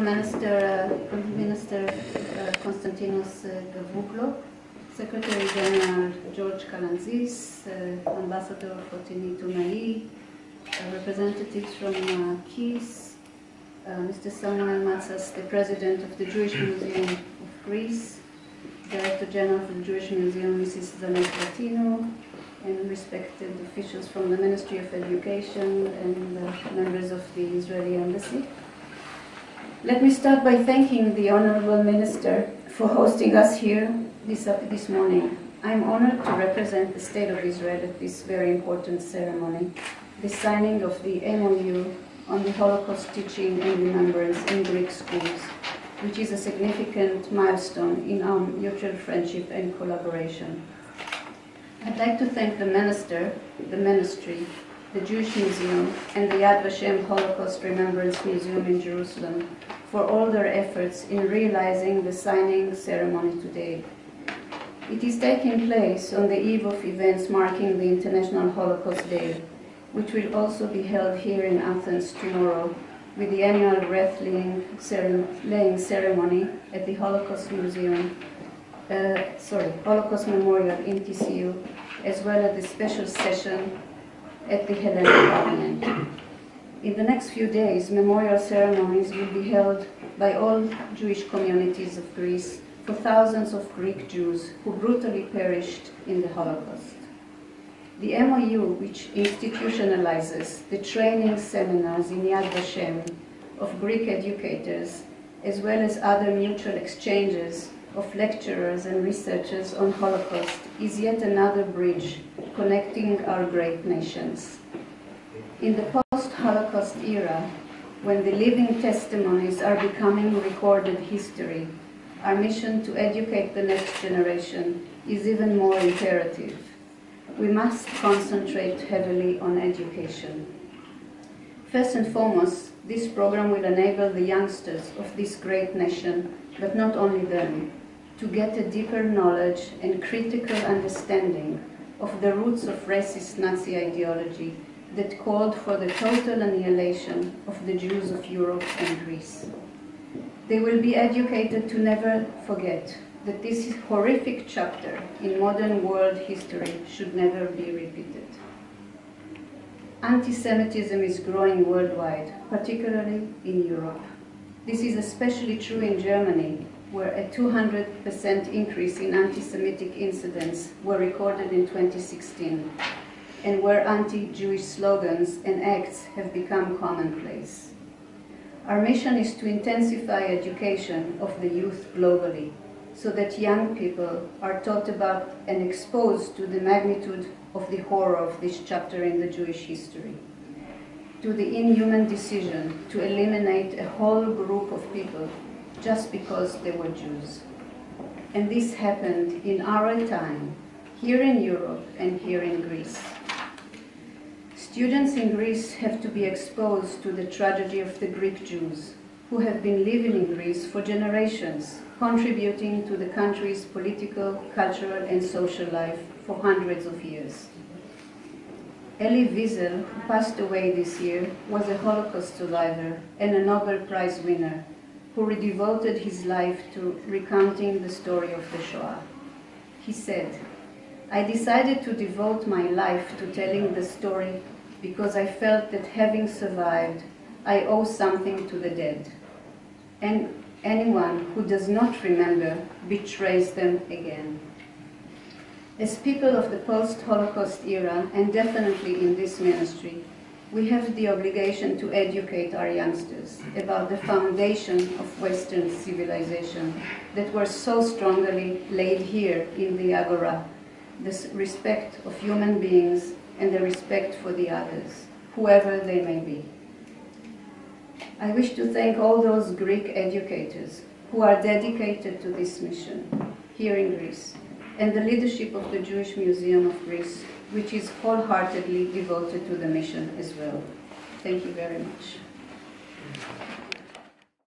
Minister Konstantinos Gavroglou, Secretary General George Kalantzis, Ambassador Fotini Tunai, representatives from KIS, Mr. Samuel Matsas, the President of the Jewish Museum of Greece, Director General of the Jewish Museum, Mrs. Zanet Latino, and respected officials from the Ministry of Education and members of the Israeli Embassy. Let me start by thanking the Honorable Minister for hosting us here this morning. I'm honored to represent the State of Israel at this very important ceremony, the signing of the MOU on the Holocaust teaching and remembrance in Greek schools, which is a significant milestone in our mutual friendship and collaboration. I'd like to thank the Minister, the Ministry, the Jewish Museum, and the Yad Vashem Holocaust Remembrance Museum in Jerusalem for all their efforts in realizing the signing ceremony today. It is taking place on the eve of events marking the International Holocaust Day, which will also be held here in Athens tomorrow with the annual wreath-laying ceremony at the Holocaust Holocaust Memorial in TCU, as well as the special session at the Hellenic Parliament. In the next few days, memorial ceremonies will be held by all Jewish communities of Greece for thousands of Greek Jews who brutally perished in the Holocaust. The MOU, which institutionalizes the training seminars in Yad Vashem of Greek educators, as well as other mutual exchanges of lecturers and researchers on Holocaust, is yet another bridge connecting our great nations. In the post-Holocaust era, when the living testimonies are becoming recorded history, our mission to educate the next generation is even more imperative. We must concentrate heavily on education. First and foremost, this program will enable the youngsters of this great nation, but not only them, to get a deeper knowledge and critical understanding of the roots of racist Nazi ideology that called for the total annihilation of the Jews of Europe and Greece. They will be educated to never forget that this horrific chapter in modern world history should never be repeated. Anti-Semitism is growing worldwide, particularly in Europe. This is especially true in Germany, where a 200% increase in anti-Semitic incidents were recorded in 2016, and where anti-Jewish slogans and acts have become commonplace. Our mission is to intensify education of the youth globally, so that young people are taught about and exposed to the magnitude of the horror of this chapter in the Jewish history, to the inhuman decision to eliminate a whole group of people just because they were Jews. And this happened in our time, here in Europe and here in Greece. Students in Greece have to be exposed to the tragedy of the Greek Jews, who have been living in Greece for generations, contributing to the country's political, cultural, and social life for hundreds of years. Elie Wiesel, who passed away this year, was a Holocaust survivor and a Nobel Prize winner, who devoted his life to recounting the story of the Shoah. He said, "I decided to devote my life to telling the story because I felt that having survived, I owe something to the dead. And anyone who does not remember betrays them again." As people of the post-Holocaust era, and definitely in this ministry, we have the obligation to educate our youngsters about the foundation of Western civilization that were so strongly laid here in the Agora, the respect of human beings and the respect for the others, whoever they may be. I wish to thank all those Greek educators who are dedicated to this mission here in Greece, and the leadership of the Jewish Museum of Greece, which is wholeheartedly devoted to the mission as well. Thank you very much.